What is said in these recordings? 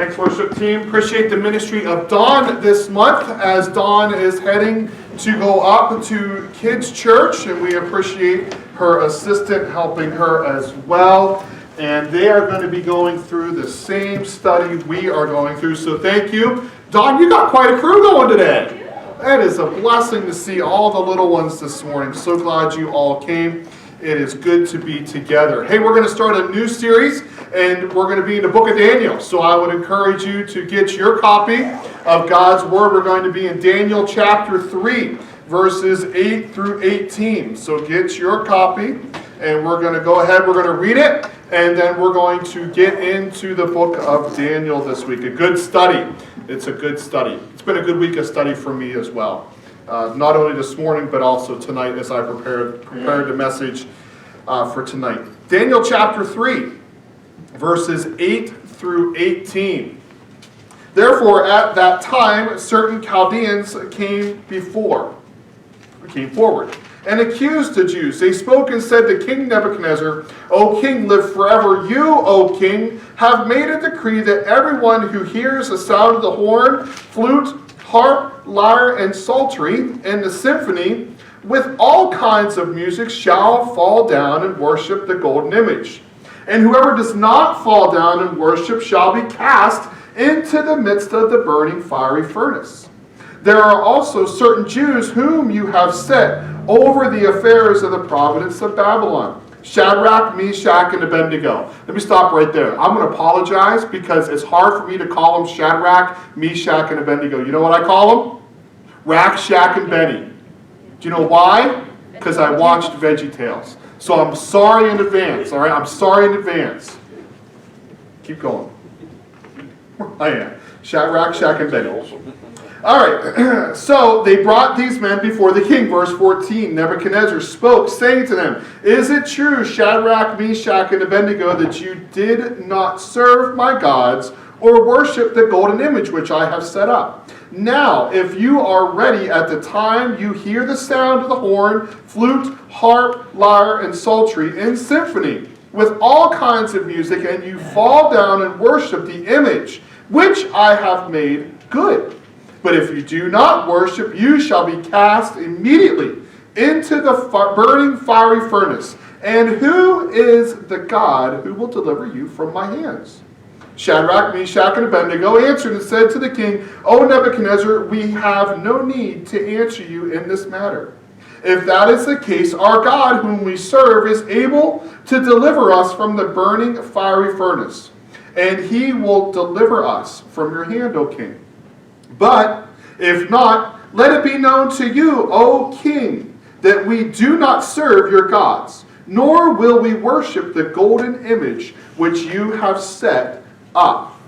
Thanks, worship team. Appreciate the ministry of Dawn this month as Dawn is heading to go up to Kids Church, and we appreciate her assistant helping her as well. And they are going to be going through the same study we are going through, so thank you. Dawn, you got quite a crew going today. That is a blessing to see all the little ones this morning. So glad you all came. It is good to be together. Hey, we're going to start a new series, and we're going to be in the book of Daniel. So I would encourage you to get your copy of God's Word. We're going to be in Daniel chapter 3, verses 8 through 18. So get your copy, and we're going to go ahead. We're going to read it, and then we're going to get into the book of Daniel this week. A good study. It's a good study. It's been a good week of study for me as well. Not only this morning, but also tonight as I prepared the message for tonight. Daniel chapter 3, verses 8 through 18. Therefore, at that time, certain Chaldeans came forward, and accused the Jews. They spoke and said to King Nebuchadnezzar, O king, live forever. You, O king, have made a decree that everyone who hears the sound of the horn, flute, harp, lyre, and psaltery, and the symphony, with all kinds of music, shall fall down and worship the golden image. And whoever does not fall down and worship shall be cast into the midst of the burning fiery furnace. There are also certain Jews whom you have set over the affairs of the province of Babylon, Shadrach, Meshach, and Abednego. Let me stop right there. I'm going to apologize because it's hard for me to call them Shadrach, Meshach, and Abednego. You know what I call them? Rack, Shack, and Benny. Do you know why? Because I watched VeggieTales. So I'm sorry in advance, all right? I'm sorry in advance. Keep going. I am. Shadrach, Shack, and Benny. All right, so they brought these men before the king. Verse 14, Nebuchadnezzar spoke, saying to them, Is it true, Shadrach, Meshach, and Abednego, that you did not serve my gods or worship the golden image which I have set up? Now, if you are ready at the time you hear the sound of the horn, flute, harp, lyre, and psaltery, and symphony, with all kinds of music, and you fall down and worship the image which I have made, good. But if you do not worship, you shall be cast immediately into the burning fiery furnace. And who is the God who will deliver you from my hands? Shadrach, Meshach, and Abednego answered and said to the king, O Nebuchadnezzar, we have no need to answer you in this matter. If that is the case, our God whom we serve is able to deliver us from the burning fiery furnace, and he will deliver us from your hand, O king. But if not, let it be known to you, O king, that we do not serve your gods, nor will we worship the golden image which you have set up.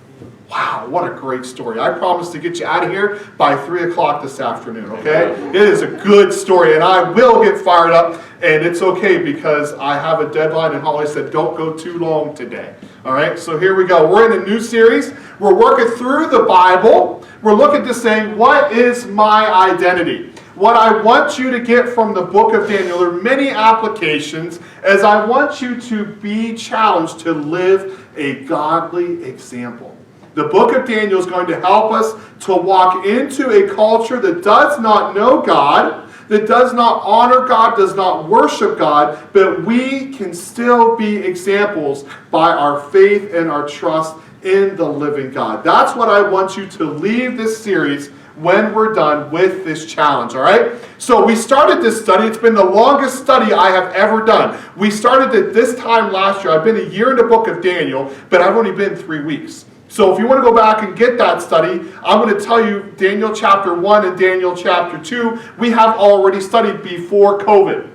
Wow, what a great story. I promise to get you out of here by 3 o'clock this afternoon, okay? It is a good story, and I will get fired up, and it's okay because I have a deadline, and Holly said don't go too long today. All right, so here we go. We're in a new series. We're working through the Bible. We're looking to saying, what is my identity? What I want you to get from the book of Daniel, there are many applications, as I want you to be challenged to live a godly example. The book of Daniel is going to help us to walk into a culture that does not know God, that does not honor God, does not worship God, but we can still be examples by our faith and our trust in the living God. That's what I want you to leave this series when we're done with this challenge, all right? So we started this study. It's been the longest study I have ever done. We started it this time last year. I've been a year in the book of Daniel, but I've only been 3 weeks. So if you want to go back and get that study, I'm going to tell you Daniel chapter 1 and Daniel chapter 2, we have already studied before COVID.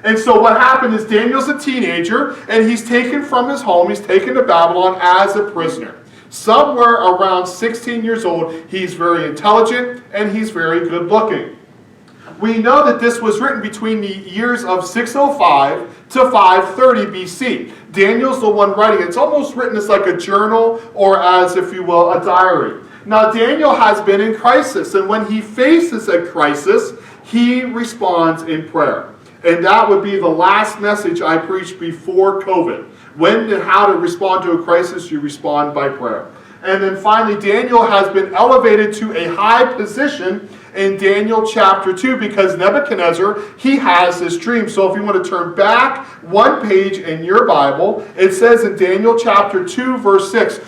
And so what happened is Daniel's a teenager, and he's taken from his home, he's taken to Babylon as a prisoner. Somewhere around 16 years old, he's very intelligent, and he's very good looking. We know that this was written between the years of 605 to 530 BC. Daniel's the one writing it. It's almost written as like a journal or as, if you will, a diary. Now, Daniel has been in crisis, and when he faces a crisis, he responds in prayer. And that would be the last message I preached before COVID. When and how to respond to a crisis, you respond by prayer. And then finally, Daniel has been elevated to a high position in Daniel chapter 2 because Nebuchadnezzar, he has this dream. So if you want to turn back one page in your Bible, it says in Daniel chapter 2, verse 6,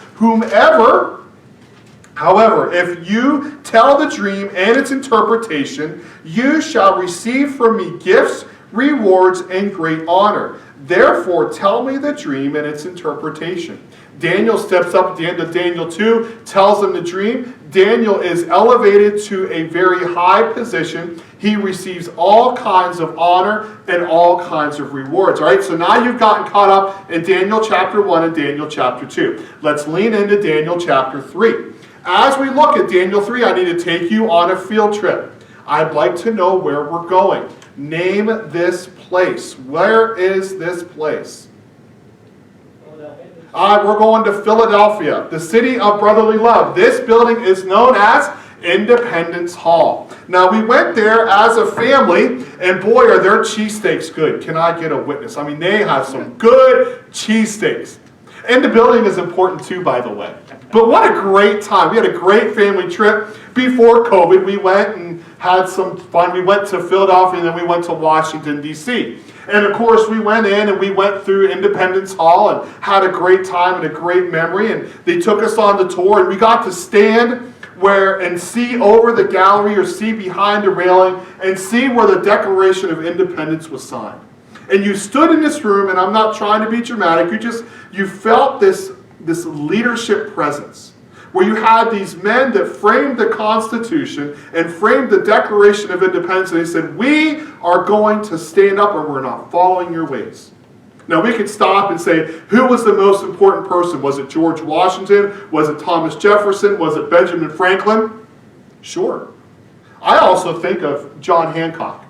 However, if you tell the dream and its interpretation, you shall receive from me gifts, rewards, and great honor. Therefore, tell me the dream and its interpretation. Daniel steps up at the end of Daniel 2, tells him the dream. Daniel is elevated to a very high position. He receives all kinds of honor and all kinds of rewards. All right, so now you've gotten caught up in Daniel chapter 1 and Daniel chapter 2. Let's lean into Daniel chapter 3. As we look at Daniel 3, I need to take you on a field trip. I'd like to know where we're going. Name this place. Where is this place? We're going to Philadelphia, the city of brotherly love. This building is known as Independence Hall. Now, we went there as a family, and boy, are their cheesesteaks good. Can I get a witness? I mean, they have some good cheesesteaks. And the building is important too, by the way. But what a great time. We had a great family trip before COVID. We went and had some fun. We went to Philadelphia and then we went to Washington, D.C. And of course, we went in and we went through Independence Hall and had a great time and a great memory. And they took us on the tour and we got to stand and see over the gallery or see behind the railing and see where the Declaration of Independence was signed. And you stood in this room, and I'm not trying to be dramatic, you felt this leadership presence, where you had these men that framed the Constitution and framed the Declaration of Independence, and they said, we are going to stand up and we're not following your ways. Now we could stop and say, who was the most important person? Was it George Washington? Was it Thomas Jefferson? Was it Benjamin Franklin? Sure. I also think of John Hancock.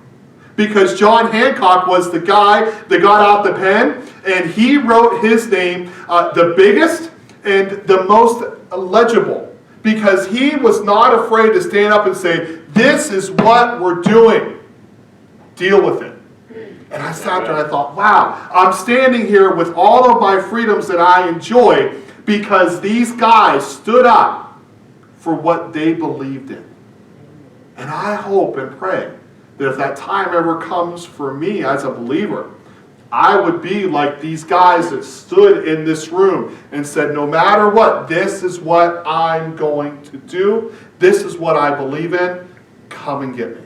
Because John Hancock was the guy that got out the pen and he wrote his name the biggest and the most legible. Because he was not afraid to stand up and say, this is what we're doing. Deal with it. And I sat there and I thought, wow, I'm standing here with all of my freedoms that I enjoy because these guys stood up for what they believed in. And I hope and pray that if that time ever comes for me as a believer, I would be like these guys that stood in this room and said, no matter what, this is what I'm going to do. This is what I believe in. Come and get me.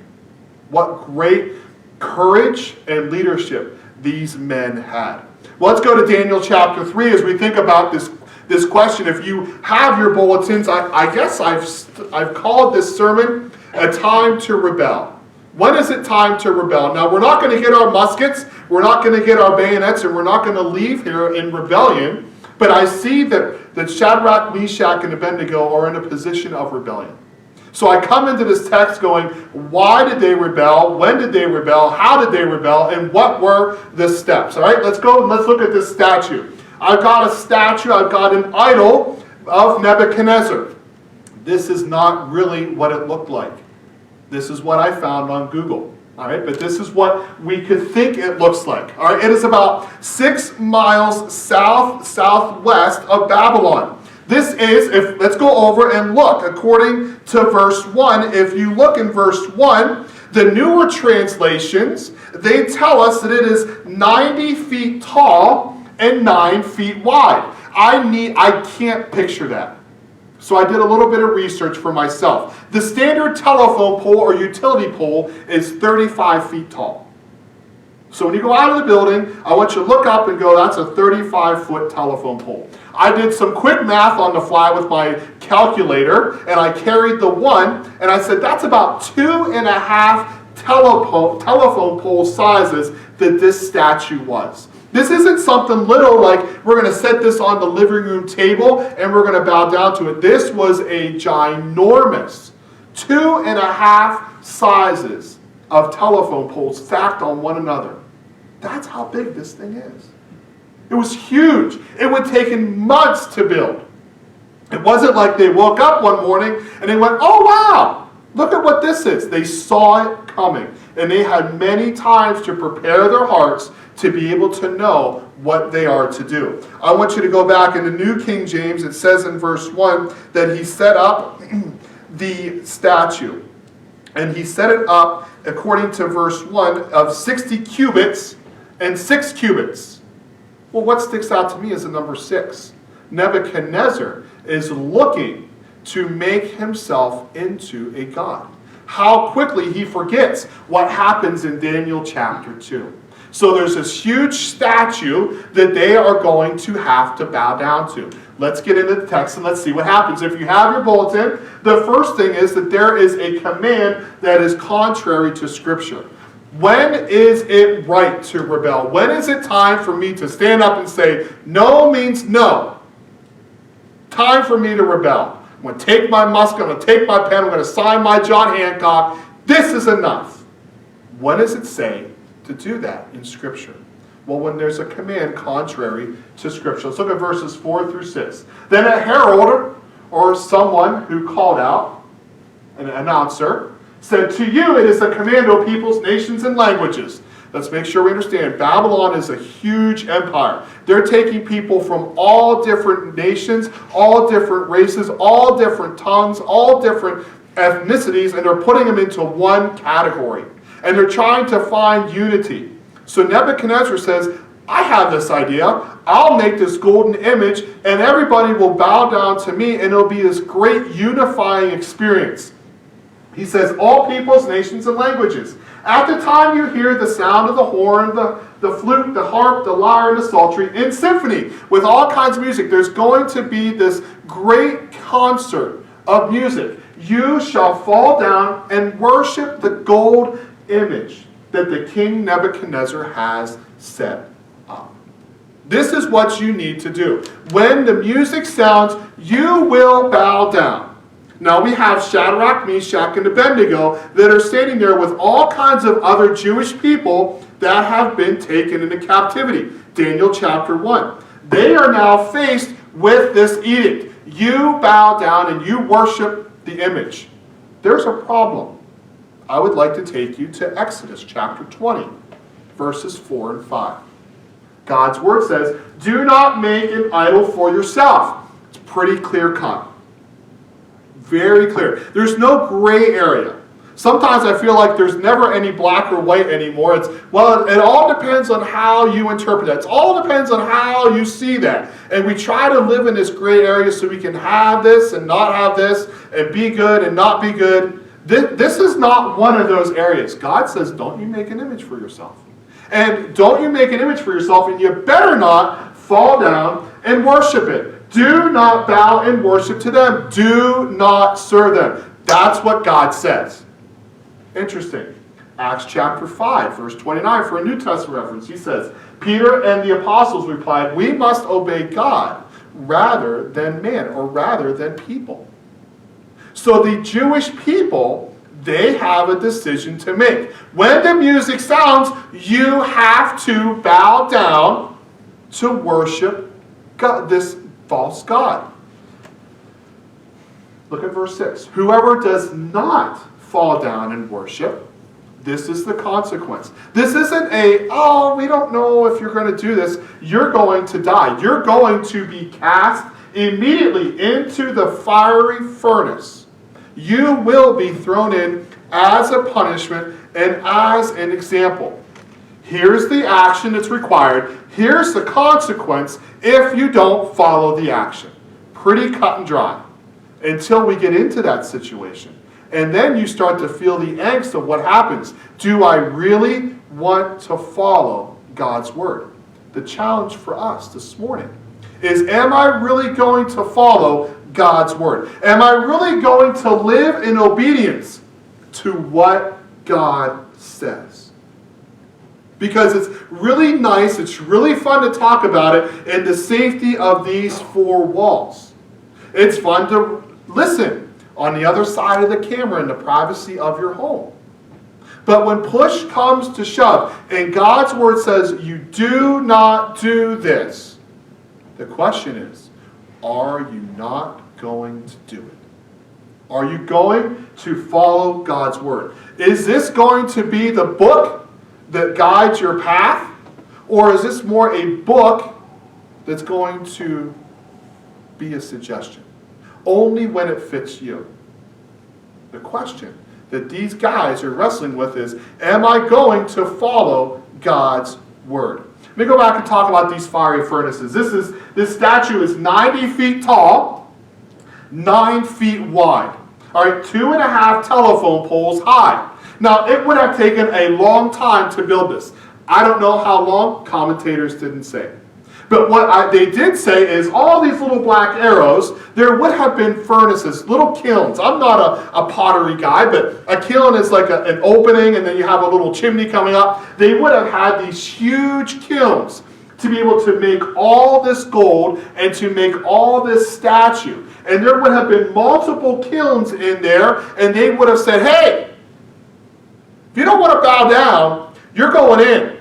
What great courage and leadership these men had. Well, let's go to Daniel chapter 3 as we think about this question. If you have your bulletins, I guess I've called this sermon A Time to Rebel. When is it time to rebel? Now, we're not going to get our muskets, we're not going to get our bayonets, and we're not going to leave here in rebellion. But I see that Shadrach, Meshach, and Abednego are in a position of rebellion. So I come into this text going, why did they rebel? When did they rebel? How did they rebel? And what were the steps? All right, let's go and let's look at this statue. I've got a statue, I've got an idol of Nebuchadnezzar. This is not really what it looked like. This is what I found on Google. All right, but this is what we could think it looks like. All right, it is about 6 miles southwest of Babylon. This is, let's go over and look. According to verse 1, if you look in verse 1, the newer translations, they tell us that it is 90 feet tall and 9 feet wide. I can't picture that. So I did a little bit of research for myself. The standard telephone pole or utility pole is 35 feet tall. So when you go out of the building, I want you to look up and go, that's a 35-foot telephone pole. I did some quick math on the fly with my calculator, and I carried the 1, and I said that's about 2.5 telephone pole sizes that this statue was. This isn't something little like we're going to set this on the living room table and we're going to bow down to it. This was a ginormous 2.5 sizes of telephone poles stacked on one another. That's how big this thing is. It was huge. It would take months to build. It wasn't like they woke up one morning and they went, oh wow, look at what this is. They saw it coming. And they had many times to prepare their hearts to be able to know what they are to do. I want you to go back in the New King James. It says in verse 1 that he set up the statue. And he set it up, according to verse 1, of 60 cubits and 6 cubits. Well, what sticks out to me is the number 6. Nebuchadnezzar is looking to make himself into a god. How quickly he forgets what happens in Daniel chapter 2. So there's this huge statue that they are going to have to bow down to. Let's get into the text and let's see what happens. If you have your bulletin, the first thing is that there is a command that is contrary to Scripture. When is it right to rebel? When is it time for me to stand up and say, no means no? Time for me to rebel. I'm going to take my musket, I'm going to take my pen, I'm going to sign my John Hancock. This is enough. When does it say to do that in Scripture? Well, when there's a command contrary to Scripture. Let's look at verses 4 through 6. Then a herald, or someone who called out, an announcer, said, to you it is a command, O peoples, nations, and languages. Let's make sure we understand. Babylon is a huge empire. They're taking people from all different nations, all different races, all different tongues, all different ethnicities, and they're putting them into one category. And they're trying to find unity. So Nebuchadnezzar says, I have this idea. I'll make this golden image, and everybody will bow down to me, and it'll be this great unifying experience. He says, all peoples, nations, and languages. At the time you hear the sound of the horn, the flute, the harp, the lyre, and the psaltery, in symphony, with all kinds of music, there's going to be this great concert of music. You shall fall down and worship the gold image that the king Nebuchadnezzar has set up. This is what you need to do. When the music sounds, you will bow down. Now we have Shadrach, Meshach, and Abednego that are standing there with all kinds of other Jewish people that have been taken into captivity. Daniel chapter 1. They are now faced with this edict. You bow down and you worship the image. There's a problem. I would like to take you to Exodus chapter 20, verses 4 and 5. God's word says, do not make an idol for yourself. It's pretty clear cut. Very clear. There's no gray area. Sometimes I feel like there's never any black or white anymore. It all depends on how you interpret that. It all depends on how you see that. And we try to live in this gray area so we can have this and not have this, and be good and not be good. This is not one of those areas. God says, don't you make an image for yourself. And don't you make an image for yourself, and you better not fall down and worship it. Do not bow and worship to them. Do not serve them. That's what God says. Interesting. Acts chapter 5, verse 29, for a New Testament reference. He says, Peter and the apostles replied, we must obey God rather than man, or rather than people. So the Jewish people, they have a decision to make. When the music sounds, you have to bow down to worship God, this false god. Look at verse 6. Whoever does not fall down and worship, this is the consequence. This isn't we don't know if you're going to do this. You're going to die. You're going to be cast immediately into the fiery furnace. You will be thrown in as a punishment and as an example. Here's the action that's required. Here's the consequence if you don't follow the action. Pretty cut and dry until we get into that situation. And then you start to feel the angst of what happens. Do I really want to follow God's word? The challenge for us this morning is, am I really going to follow God's word? Am I really going to live in obedience to what God says? Because it's really nice, it's really fun to talk about it in the safety of these four walls. It's fun to listen on the other side of the camera in the privacy of your home. But when push comes to shove, and God's word says you do not do this, the question is, are you not going to do it? Are you going to follow God's word? Is this going to be the book that guides your path? Or is this more a book that's going to be a suggestion? Only when it fits you. The question that these guys are wrestling with is, am I going to follow God's word? Let me go back and talk about these fiery furnaces. This statue is 90 feet tall, 9 feet wide. All right, 2.5 telephone poles high. Now, it would have taken a long time to build this. I don't know how long. Commentators didn't say. But what they did say is all these little black arrows, there would have been furnaces, little kilns. I'm not a pottery guy, but a kiln is like an opening and then you have a little chimney coming up. They would have had these huge kilns to be able to make all this gold and to make all this statue. And there would have been multiple kilns in there, and they would have said, hey, if you don't want to bow down, you're going in.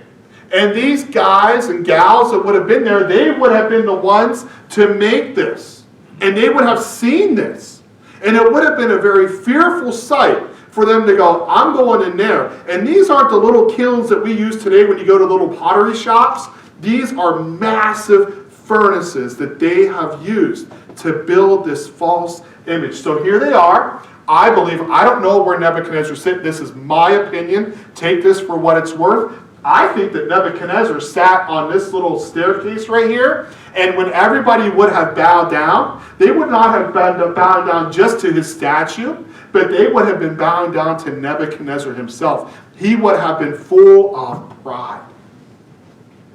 And these guys and gals that would have been there, they would have been the ones to make this. And they would have seen this. And it would have been a very fearful sight for them to go, I'm going in there. And these aren't the little kilns that we use today when you go to little pottery shops. These are massive furnaces that they have used to build this false image. So here they are. I believe, I don't know where Nebuchadnezzar sat. This is my opinion. Take this for what it's worth. I think that Nebuchadnezzar sat on this little staircase right here, and when everybody would have bowed down, they would not have bowed down just to his statue, but they would have been bowing down to Nebuchadnezzar himself. He would have been full of pride.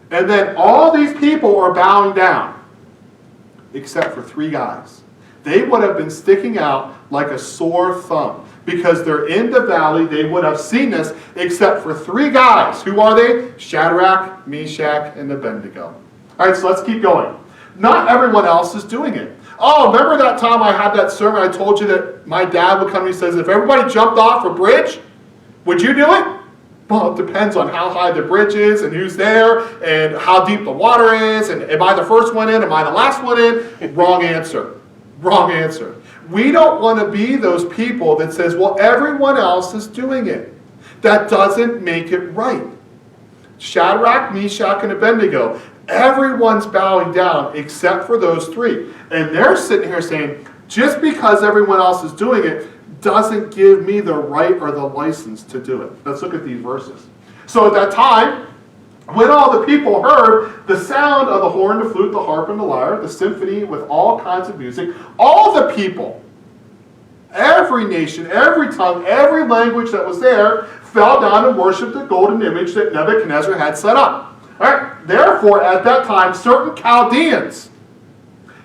And then all these people are bowing down, except for 3 guys. They would have been sticking out like a sore thumb. Because they're in the valley, they would have seen this, except for 3 guys. Who are they? Shadrach, Meshach, and Abednego. All right, so let's keep going. Not everyone else is doing it. Oh, remember that time I had that sermon, I told you that my dad would come and he says, if everybody jumped off a bridge, would you do it? Well, it depends on how high the bridge is and who's there and how deep the water is. And am I the first one in? Am I the last one in? Wrong answer. Wrong answer. We don't want to be those people that says, well, everyone else is doing it. That doesn't make it right. Shadrach, Meshach, and Abednego, everyone's bowing down except for those 3. And they're sitting here saying, just because everyone else is doing it doesn't give me the right or the license to do it. Let's look at these verses. So at that time, when all the people heard the sound of the horn, the flute, the harp, and the lyre, the symphony with all kinds of music, all the people, every nation, every tongue, every language that was there, fell down and worshipped the golden image that Nebuchadnezzar had set up. All right. Therefore, at that time, certain Chaldeans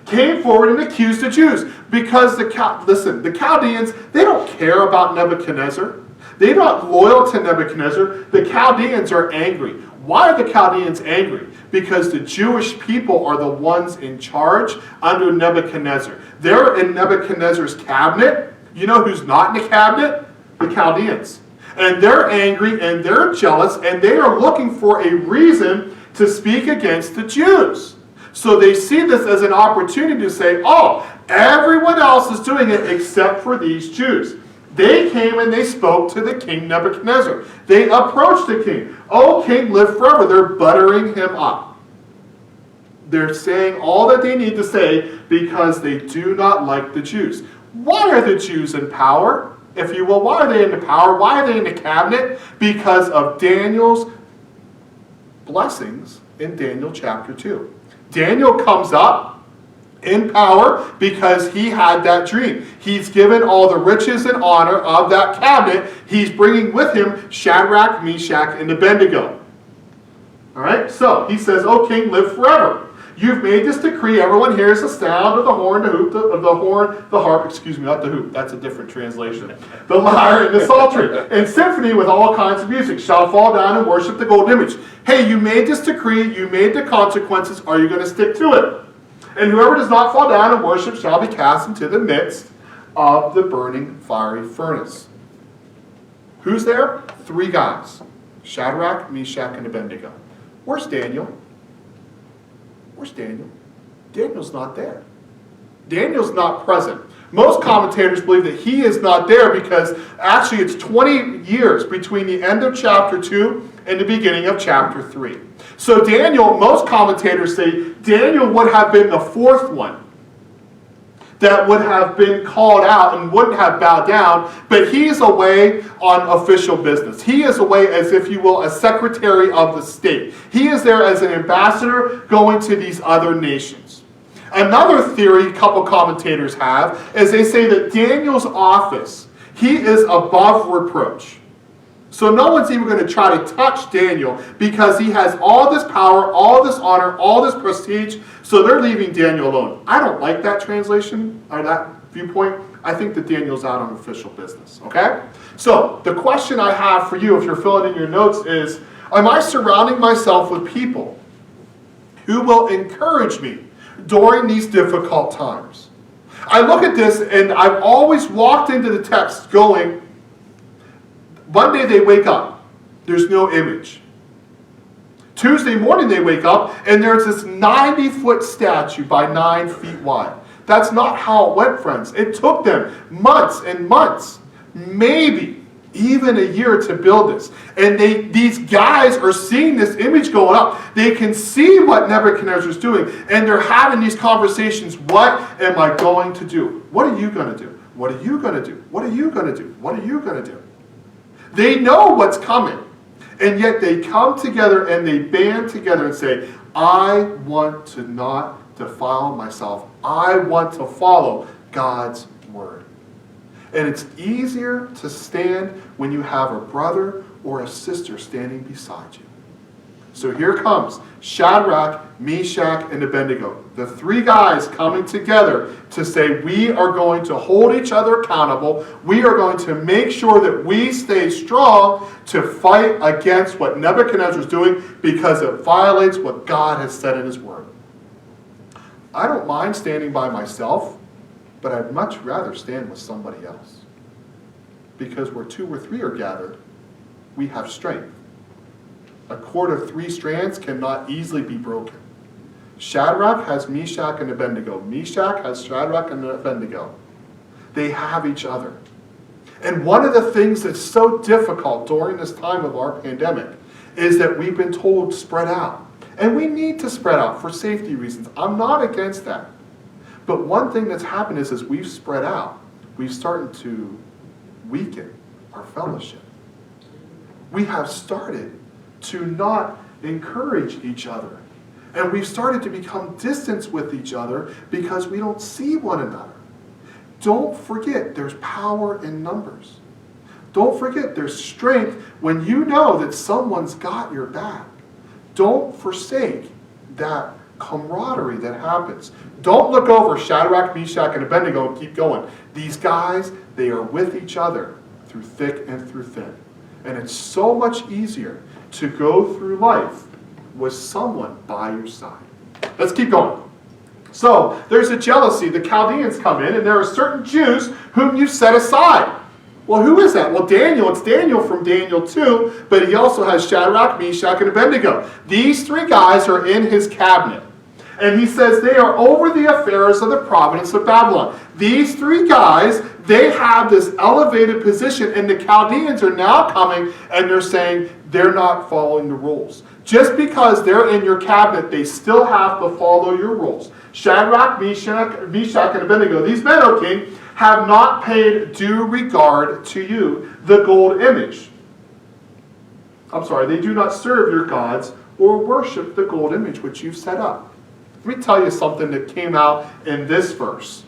came forward and accused the Jews. Because the Chaldeans, they don't care about Nebuchadnezzar. They're not loyal to Nebuchadnezzar. The Chaldeans are angry. Why are the Chaldeans angry? Because the Jewish people are the ones in charge under Nebuchadnezzar. They're in Nebuchadnezzar's cabinet. You know who's not in the cabinet? The Chaldeans. And they're angry and they're jealous and they are looking for a reason to speak against the Jews. So they see this as an opportunity to say, oh, everyone else is doing it except for these Jews. They came and they spoke to the king Nebuchadnezzar. They approached the king. Oh, king, live forever. They're buttering him up. They're saying all that they need to say because they do not like the Jews. Why are the Jews in power? If you will, why are they in the power? Why are they in the cabinet? Because of Daniel's blessings in Daniel chapter 2. Daniel comes up in power because he had that dream. He's given all the riches and honor of that cabinet. He's bringing with him Shadrach, Meshach, and Abednego. All right, so he says, "O king, live forever. You've made this decree. Everyone hears the sound of the horn, the hoop, the harp, excuse me, not the hoop, that's a different translation. The lyre and the psaltery, and symphony with all kinds of music shall fall down and worship the golden image." Hey, you made this decree, you made the consequences, are you going to stick to it? "And whoever does not fall down and worship shall be cast into the midst of the burning fiery furnace." Who's there? 3 guys. Shadrach, Meshach, and Abednego. Where's Daniel? Where's Daniel? Daniel's not there. Daniel's not present. Most commentators believe that he is not there because actually it's 20 years between the end of chapter 2 and the beginning of chapter 3. So Daniel, most commentators say Daniel would have been the fourth one that would have been called out and wouldn't have bowed down, but he's away on official business. He is away as, if you will, a secretary of the state. He is there as an ambassador going to these other nations. Another theory a couple commentators have is they say that Daniel's office, he is above reproach. So no one's even going to try to touch Daniel because he has all this power, all this honor, all this prestige, so they're leaving Daniel alone. I don't like that translation or that viewpoint. I think that Daniel's out on official business, okay? So the question I have for you, if you're filling in your notes, is, am I surrounding myself with people who will encourage me during these difficult times? I look at this and I've always walked into the text going, Monday they wake up, there's no image. Tuesday morning they wake up and there's this 90-foot statue by 9 feet wide. That's not how it went, friends. It took them months and months, maybe even a year to build this. And these guys are seeing this image going up. They can see what Nebuchadnezzar is doing, and they're having these conversations. What am I going to do? What are you going to do? What are you going to do? What are you going to do? What are you going to do? They know what's coming, and yet they come together and they band together and say, I want to not defile myself. I want to follow God's word. And it's easier to stand when you have a brother or a sister standing beside you. So here comes Shadrach, Meshach, and Abednego. The three guys coming together to say, we are going to hold each other accountable. We are going to make sure that we stay strong to fight against what Nebuchadnezzar is doing because it violates what God has said in his word. I don't mind standing by myself, but I'd much rather stand with somebody else. Because where 2 or 3 are gathered, we have strength. A cord of 3 strands cannot easily be broken. Shadrach has Meshach and Abednego. Meshach has Shadrach and Abednego. They have each other. And one of the things that's so difficult during this time of our pandemic is that we've been told to spread out. And we need to spread out for safety reasons. I'm not against that. But one thing that's happened is as we've spread out, we've started to weaken our fellowship. We have started to not encourage each other. And we've started to become distant with each other because we don't see one another. Don't forget there's power in numbers. Don't forget there's strength when you know that someone's got your back. Don't forsake that camaraderie that happens. Don't look over Shadrach, Meshach, and Abednego and keep going. These guys, they are with each other through thick and through thin. And it's so much easier to go through life with someone by your side. Let's keep going. So, there's a jealousy. The Chaldeans come in, and there are certain Jews whom you set aside. Well, who is that? Well, Daniel. It's Daniel from Daniel 2, but he also has Shadrach, Meshach, and Abednego. These 3 guys are in his cabinet. And he says they are over the affairs of the province of Babylon. These 3 guys, they have this elevated position, and the Chaldeans are now coming and they're saying they're not following the rules. Just because they're in your cabinet, they still have to follow your rules. Shadrach, Meshach, and Abednego, these men, O king, have not paid due regard to you, the gold image. They do not serve your gods or worship the gold image which you've set up. Let me tell you something that came out in this verse.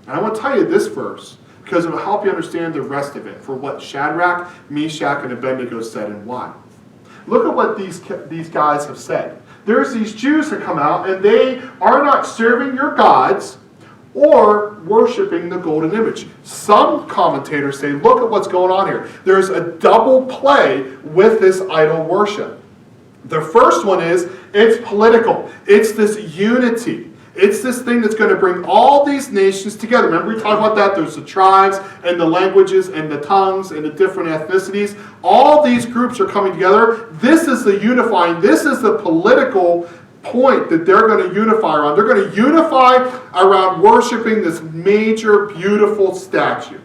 And I want to tell you this verse because it will help you understand the rest of it for what Shadrach, Meshach, and Abednego said and why. Look at what these guys have said. There's these Jews that come out and they are not serving your gods or worshiping the golden image. Some commentators say, look at what's going on here. There's a double play with this idol worship. The first one is, it's political. It's this unity. It's this thing that's going to bring all these nations together. Remember we talked about that? There's the tribes and the languages and the tongues and the different ethnicities. All these groups are coming together. This is the unifying. This is the political point that they're going to unify around. They're going to unify around worshiping this major, beautiful statue.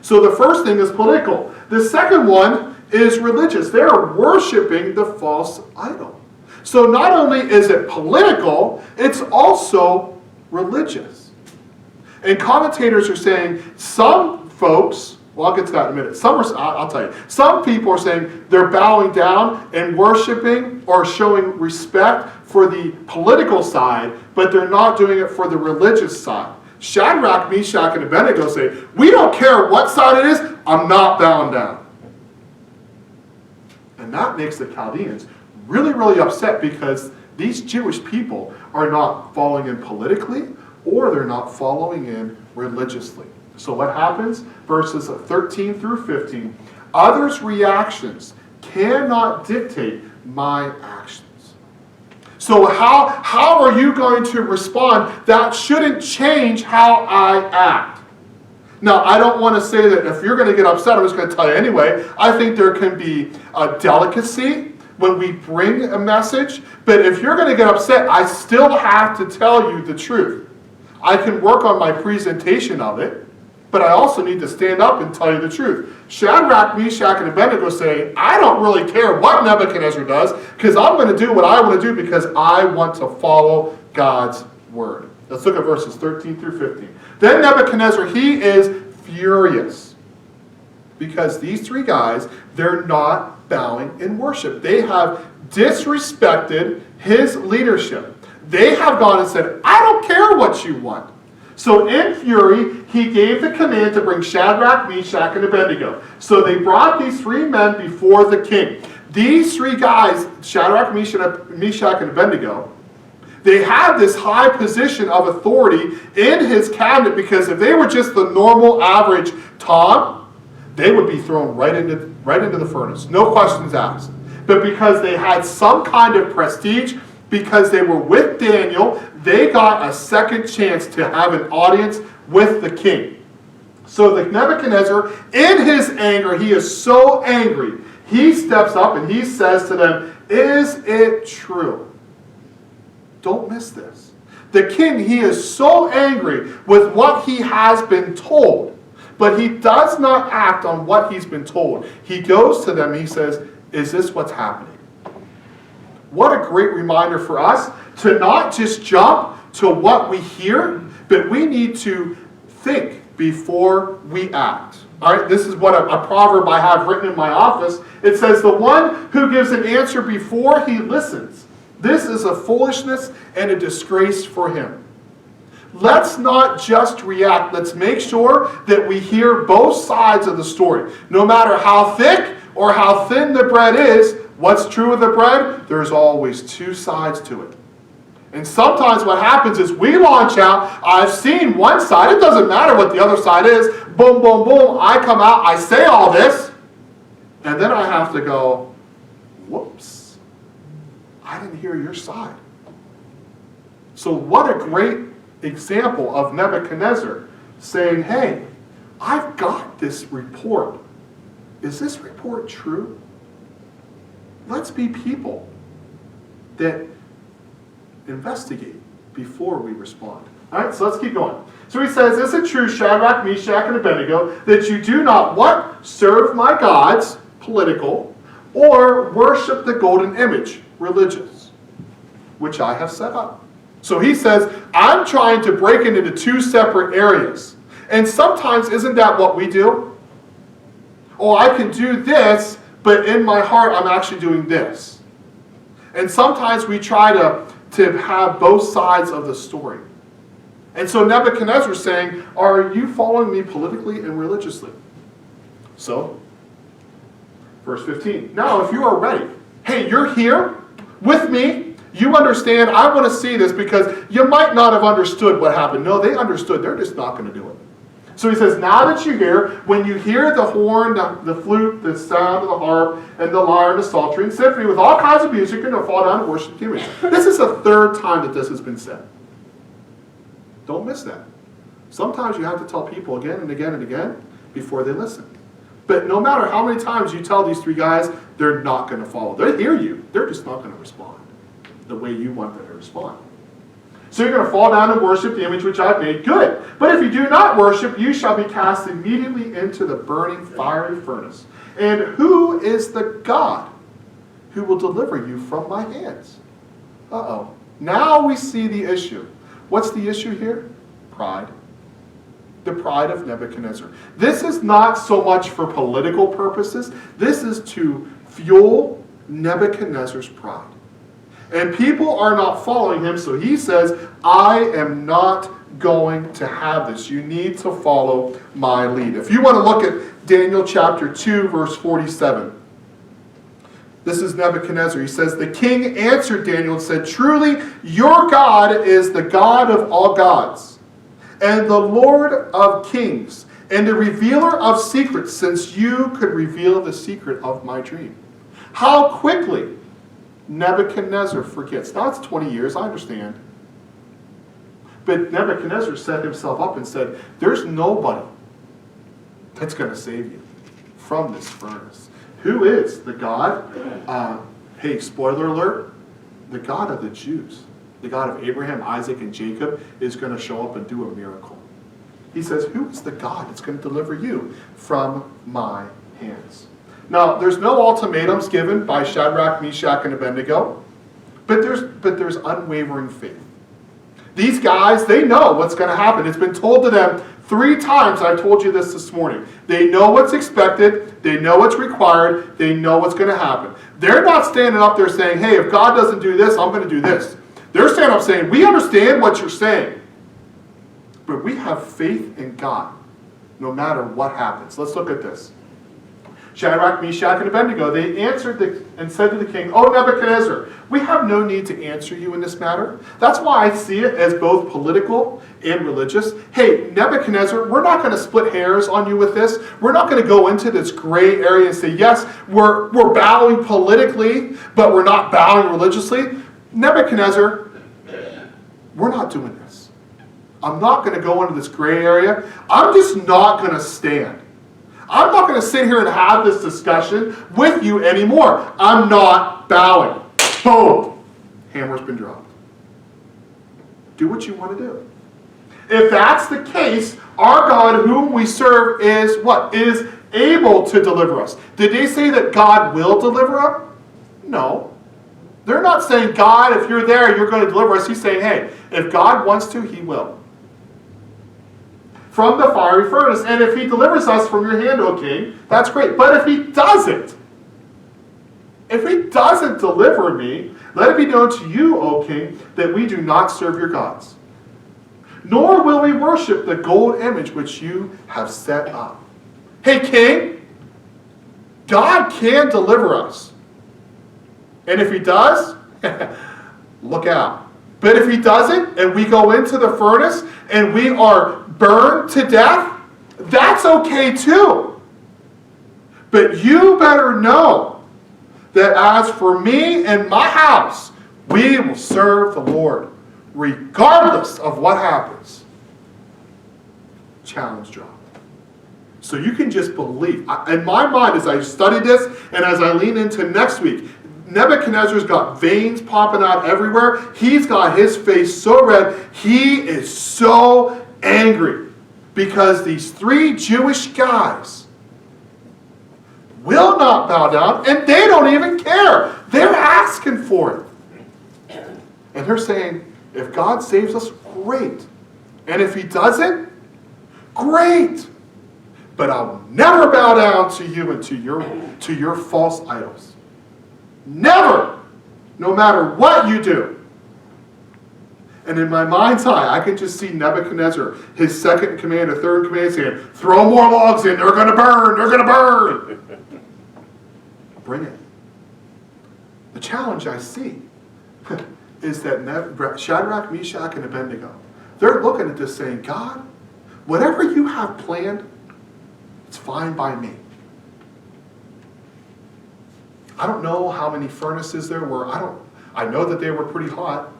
So the first thing is political. The second one is religious. They are worshiping the false idol. So not only is it political, it's also religious. And commentators are saying some folks, well, I'll get to that in a minute. I'll tell you. Some people are saying they're bowing down and worshiping or showing respect for the political side, but they're not doing it for the religious side. Shadrach, Meshach, and Abednego say, we don't care what side it is, I'm not bowing down. And that makes the Chaldeans really, really upset because these Jewish people are not following in politically or they're not following in religiously. So what happens? Verses 13 through 15. Others' reactions cannot dictate my actions. So how are you going to respond? That shouldn't change how I act. Now, I don't want to say that if you're going to get upset, I'm just going to tell you anyway. I think there can be a delicacy when we bring a message. But if you're going to get upset, I still have to tell you the truth. I can work on my presentation of it, but I also need to stand up and tell you the truth. Shadrach, Meshach, and Abednego say, I don't really care what Nebuchadnezzar does, because I'm going to do what I want to do because I want to follow God's word. Let's look at verses 13 through 15. Then Nebuchadnezzar, he is furious because these three guys, they're not bowing in worship. They have disrespected his leadership. They have gone and said, I don't care what you want. So in fury, he gave the command to bring Shadrach, Meshach, and Abednego. So they brought these three men before the king. These three guys, Shadrach, Meshach, and Abednego, they had this high position of authority in his cabinet because if they were just the normal average Tom, they would be thrown right into the furnace. No questions asked. But because they had some kind of prestige, because they were with Daniel, they got a second chance to have an audience with the king. So the Nebuchadnezzar, in his anger, he is so angry, he steps up and he says to them, is it true? Don't miss this. The king, he is so angry with what he has been told, but he does not act on what he's been told. He goes to them, he says, is this what's happening? What a great reminder for us to not just jump to what we hear, but we need to think before we act. All right, this is what a proverb I have written in my office. It says, the one who gives an answer before he listens, this is a foolishness and a disgrace for him. Let's not just react. Let's make sure that we hear both sides of the story. No matter how thick or how thin the bread is, what's true with the bread? There's always two sides to it. And sometimes what happens is we launch out, I've seen one side, it doesn't matter what the other side is, boom, boom, boom, I come out, I say all this, and then I have to go, whoops, I didn't hear your side. So what a great example of Nebuchadnezzar saying, hey, I've got this report. Is this report true? Let's be people that investigate before we respond. All right, so let's keep going. So he says, is it true, Shadrach, Meshach, and Abednego, that you do not what? Serve my gods, political, or worship the golden image, religious, which I have set up. So he says, I'm trying to break it into two separate areas. And sometimes, isn't that what we do? Oh, I can do this, but in my heart, I'm actually doing this. And sometimes we try to have both sides of the story. And so Nebuchadnezzar is saying, are you following me politically and religiously? So, verse 15. Now, if you are ready, hey, you're here with me. You understand, I want to see this because you might not have understood what happened. No, they understood. They're just not going to do it. So he says, now that you hear, when you hear the horn, the flute, the sound of the harp, and the lyre, and the psaltery, and symphony, with all kinds of music, and fall down and worship the image. This is the third time that this has been said. Don't miss that. Sometimes you have to tell people again and again and again before they listen. But no matter how many times you tell these three guys, they're not going to follow. They hear you. They're just not going to respond. the way you want them to respond. So you're going to fall down and worship the image which I've made. Good. But if you do not worship, you shall be cast immediately into the burning fiery furnace. And who is the God who will deliver you from my hands? Uh-oh. Now we see the issue. What's the issue here? Pride. The pride of Nebuchadnezzar. This is not so much for political purposes. This is to fuel Nebuchadnezzar's pride. And people are not following him, so he says, I am not going to have this. You need to follow my lead. If you want to look at Daniel chapter 2, verse 47. This is Nebuchadnezzar. He says, the king answered Daniel and said, truly, your God is the God of all gods, and the Lord of kings, and the revealer of secrets, since you could reveal the secret of my dream. How quickly Nebuchadnezzar forgets. Now it's 20 years, I understand. But Nebuchadnezzar set himself up and said, there's nobody that's going to save you from this furnace. Who is the God? Hey, spoiler alert, the God of the Jews, the God of Abraham, Isaac, and Jacob is going to show up and do a miracle. He says, who is the God that's going to deliver you from my hands? Now, there's no ultimatums given by Shadrach, Meshach, and Abednego, but there's unwavering faith. These guys, they know what's going to happen. It's been told to them 3 times. I've told you this morning. They know what's expected. They know what's required. They know what's going to happen. They're not standing up there saying, hey, if God doesn't do this, I'm going to do this. They're standing up saying, we understand what you're saying, but we have faith in God no matter what happens. Let's look at this. Shadrach, Meshach, and Abednego, they answered and said to the king, O Nebuchadnezzar, we have no need to answer you in this matter. That's why I see it as both political and religious. Hey, Nebuchadnezzar, we're not going to split hairs on you with this. We're not going to go into this gray area and say, yes, we're bowing politically, but we're not bowing religiously. Nebuchadnezzar, we're not doing this. I'm not going to go into this gray area. I'm just not going to stand. I'm not going to sit here and have this discussion with you anymore. I'm not bowing. Boom. Hammer's been dropped. Do what you want to do. If that's the case, our God whom we serve is what? Is able to deliver us. Did they say that God will deliver us? No. They're not saying, God, if you're there, you're going to deliver us. He's saying, hey, if God wants to, he will. From the fiery furnace. And if he delivers us from your hand, O king, that's great. But if he doesn't deliver me, let it be known to you, O king, that we do not serve your gods. Nor will we worship the gold image which you have set up. Hey, king, God can deliver us. And if he does, look out. But if he doesn't, and we go into the furnace, and we are burned to death, that's okay too. But you better know that as for me and my house, we will serve the Lord, regardless of what happens. Challenge dropped. So you can just believe. In my mind, as I study this, and as I lean into next week, Nebuchadnezzar's got veins popping out everywhere. He's got his face so red. He is so angry because these 3 Jewish guys will not bow down, and they don't even care. They're asking for it. And they're saying, if God saves us, great. And if he doesn't, great. But I'll never bow down to you and to your false idols. Never! No matter what you do. And in my mind's eye, I can just see Nebuchadnezzar, his second in command, or third in command, saying, throw more logs in, they're going to burn, they're going to burn. Bring it. The challenge I see is that Shadrach, Meshach, and Abednego, they're looking at this saying, God, whatever you have planned, it's fine by me. I don't know how many furnaces there were. I know that they were pretty hot.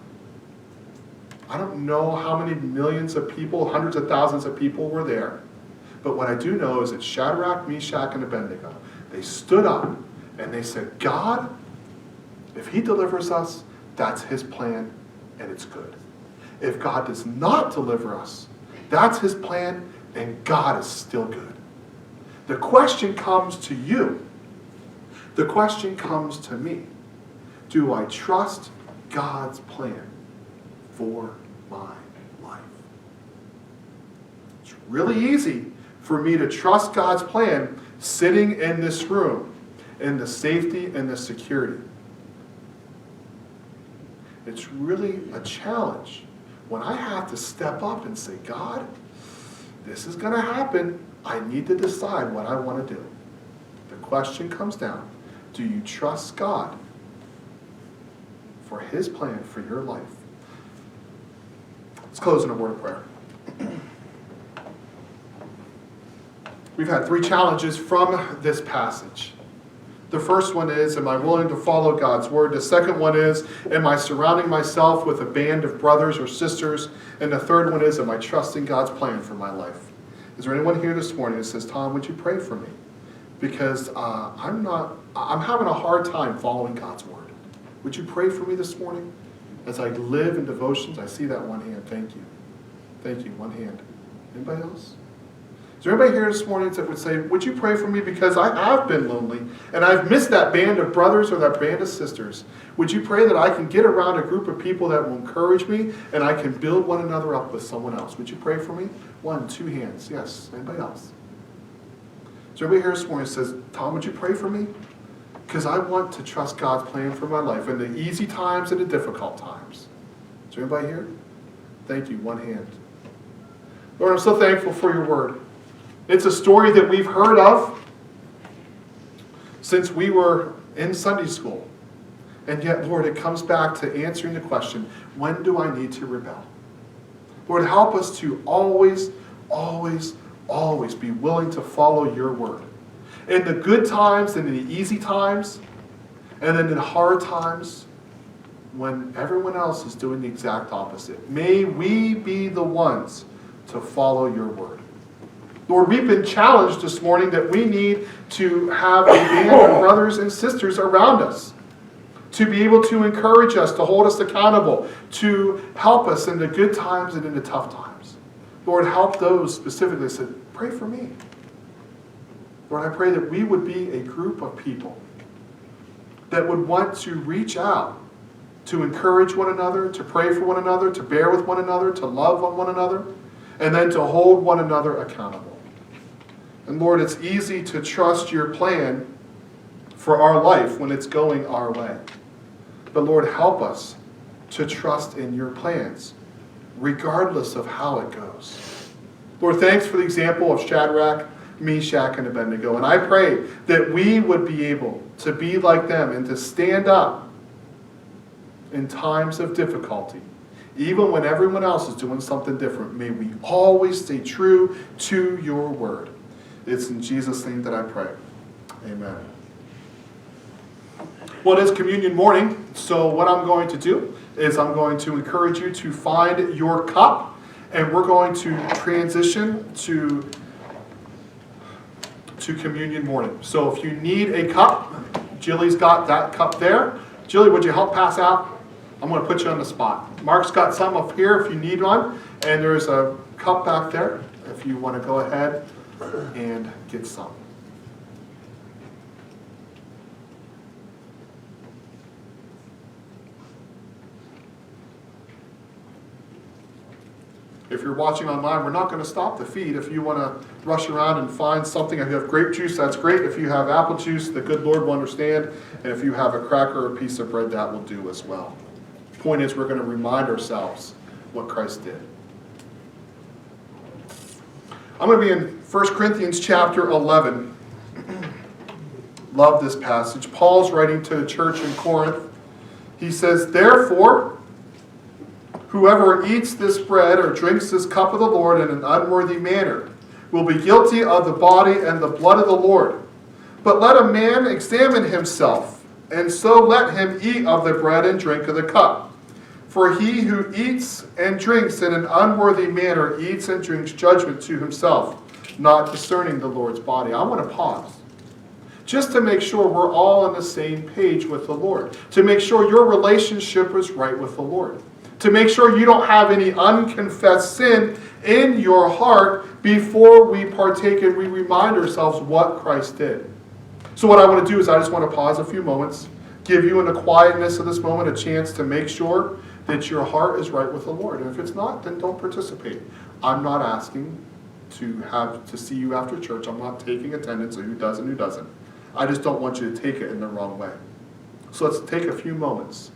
I don't know how many millions of people, hundreds of thousands of people were there. But what I do know is that Shadrach, Meshach, and Abednego, they stood up and they said, God, if he delivers us, that's his plan, and it's good. If God does not deliver us, that's his plan, and God is still good. The question comes to you. The question comes to me. Do I trust God's plan for my life? It's really easy for me to trust God's plan sitting in this room in the safety and the security. It's really a challenge when I have to step up and say, God, this is going to happen. I need to decide what I want to do. The question comes down, do you trust God for his plan for your life? Let's close in a word of prayer. We've had 3 challenges from this passage. The first one is, am I willing to follow God's word? The second one is, am I surrounding myself with a band of brothers or sisters? And the third one is, am I trusting God's plan for my life? Is there anyone here this morning that says, Tom, would you pray for me? Because I'm having a hard time following God's word. Would you pray for me this morning? As I live in devotions, I see that one hand. Thank you. Thank you. One hand. Anybody else? Is there anybody here this morning that would say, would you pray for me because I have been lonely and I've missed that band of brothers or that band of sisters? Would you pray that I can get around a group of people that will encourage me and I can build one another up with someone else? Would you pray for me? 1, 2 hands. Yes. Anybody else? Is there anybody here this morning that says, Tom, would you pray for me? Because I want to trust God's plan for my life in the easy times and the difficult times. Is there anybody here? Thank you. 1 hand. Lord, I'm so thankful for your word. It's a story that we've heard of since we were in Sunday school. And yet, Lord, it comes back to answering the question, when do I need to rebel? Lord, help us to always, always, always be willing to follow your word. In the good times and in the easy times, and then in hard times, when everyone else is doing the exact opposite. May we be the ones to follow your word. Lord, we've been challenged this morning that we need to have a band of brothers and sisters around us to be able to encourage us, to hold us accountable, to help us in the good times and in the tough times. Lord, help those specifically that said, pray for me. Lord, I pray that we would be a group of people that would want to reach out, to encourage one another, to pray for one another, to bear with one another, to love on one another, and then to hold one another accountable. And Lord, it's easy to trust your plan for our life when it's going our way. But Lord, help us to trust in your plans, regardless of how it goes. Lord, thanks for the example of Shadrach, Meshach, and Abednego. And I pray that we would be able to be like them and to stand up in times of difficulty. Even when everyone else is doing something different, may we always stay true to your word. It's in Jesus' name that I pray. Amen. Well, it is communion morning, so what I'm going to do is I'm going to encourage you to find your cup, and we're going to transition to communion morning. So if you need a cup, Jilly's got that cup there. Jilly, would you help pass out? I'm going to put you on the spot. Mark's got some up here if you need one, and there's a cup back there if you want to go ahead and get some. If you're watching online, we're not going to stop the feed. If you want to rush around and find something, if you have grape juice, that's great. If you have apple juice, the good Lord will understand. And if you have a cracker or a piece of bread, that will do as well. The point is, we're going to remind ourselves what Christ did. I'm going to be in 1 Corinthians chapter 11. Love this passage. Paul's writing to the church in Corinth. He says, therefore, whoever eats this bread or drinks this cup of the Lord in an unworthy manner will be guilty of the body and the blood of the Lord. But let a man examine himself, and so let him eat of the bread and drink of the cup. For he who eats and drinks in an unworthy manner eats and drinks judgment to himself, not discerning the Lord's body. I want to pause. just to make sure we're all on the same page with the Lord, to make sure your relationship is right with the Lord, to make sure you don't have any unconfessed sin in your heart before we partake and we remind ourselves what Christ did. So what I want to do is I just want to pause a few moments, give you in the quietness of this moment a chance to make sure that your heart is right with the Lord. And if it's not, then don't participate. I'm not asking to see you after church. I'm not taking attendance of who does and who doesn't. I just don't want you to take it in the wrong way. So let's take a few moments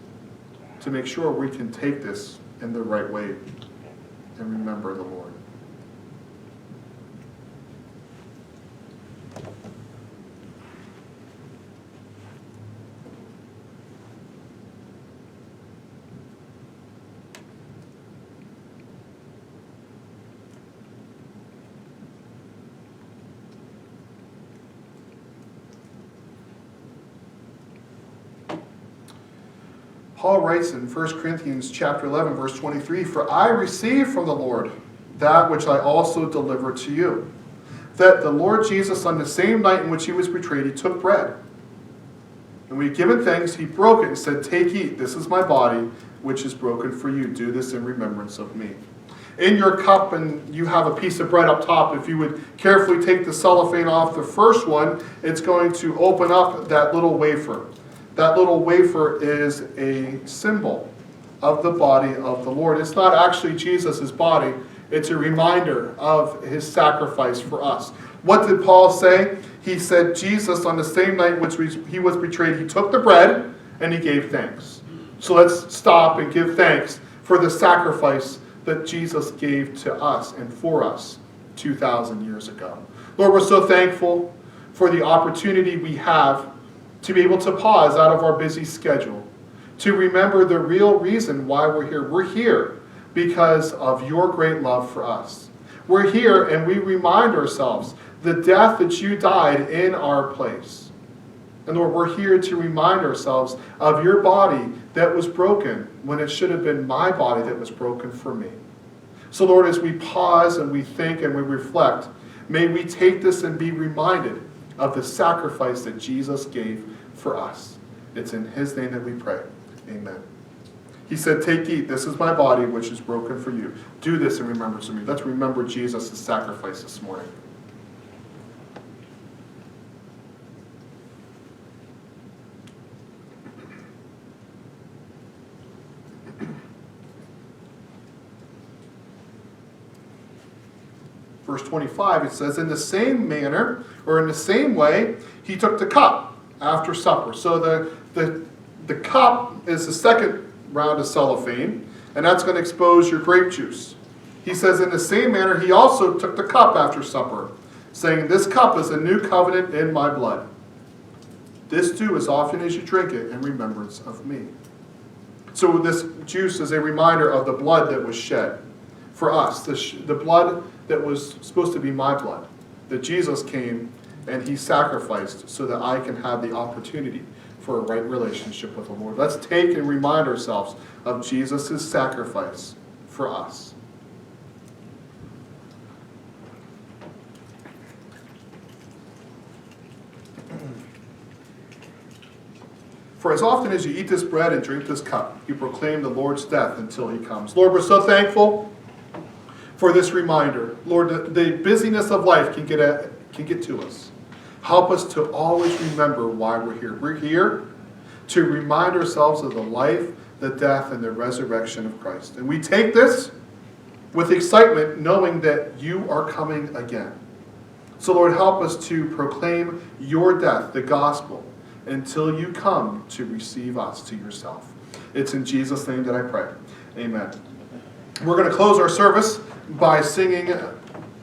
to make sure we can take this in the right way and remember the Lord. Paul writes in 1 Corinthians chapter 11, verse 23, "For I received from the Lord that which I also delivered to you, that the Lord Jesus, on the same night in which he was betrayed, he took bread. And when he had given thanks, he broke it and said, 'Take, eat, this is my body, which is broken for you. Do this in remembrance of me.'" In your cup, and you have a piece of bread up top, if you would carefully take the cellophane off the first one, it's going to open up that little wafer. That little wafer is a symbol of the body of the Lord. It's not actually Jesus' body. It's a reminder of his sacrifice for us. What did Paul say? He said Jesus, on the same night in which he was betrayed, he took the bread and he gave thanks. So let's stop and give thanks for the sacrifice that Jesus gave to us and for us 2,000 years ago. Lord, we're so thankful for the opportunity we have to be able to pause out of our busy schedule, to remember the real reason why we're here. We're here because of your great love for us. We're here and we remind ourselves the death that you died in our place. And Lord, we're here to remind ourselves of your body that was broken when it should have been my body that was broken for me. So Lord, as we pause and we think and we reflect, may we take this and be reminded of the sacrifice that Jesus gave for us. It's in his name that we pray. Amen. He said, "Take, eat, this is my body which is broken for you. Do this in remembrance of me." Let's remember Jesus' sacrifice this morning. Verse 25, it says, "In the same manner, or in the same way, he took the cup after supper." So the cup is the second round of cellophane, and that's going to expose your grape juice. He says, "In the same manner, he also took the cup after supper, saying, 'This cup is a new covenant in my blood. This do as often as you drink it in remembrance of me.'" So this juice is a reminder of the blood that was shed for us, the blood that was supposed to be my blood, that Jesus came and he sacrificed so that I can have the opportunity for a right relationship with the Lord. Let's take and remind ourselves of Jesus' sacrifice for us. "For as often as you eat this bread and drink this cup, you proclaim the Lord's death until he comes." Lord, we're so thankful for this reminder. Lord, the busyness of life can get to us. Help us to always remember why we're here. We're here to remind ourselves of the life, the death, and the resurrection of Christ. And we take this with excitement, knowing that you are coming again. So Lord, help us to proclaim your death, the gospel, until you come to receive us to yourself. It's in Jesus' name that I pray. Amen. We're going to close our service by singing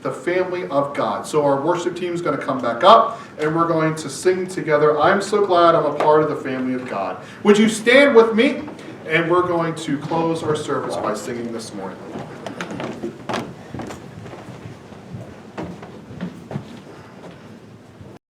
"The Family of God." So our worship team is going to come back up and we're going to sing together, "I'm so glad I'm a part of the family of God." Would you stand with me? And we're going to close our service by singing this morning.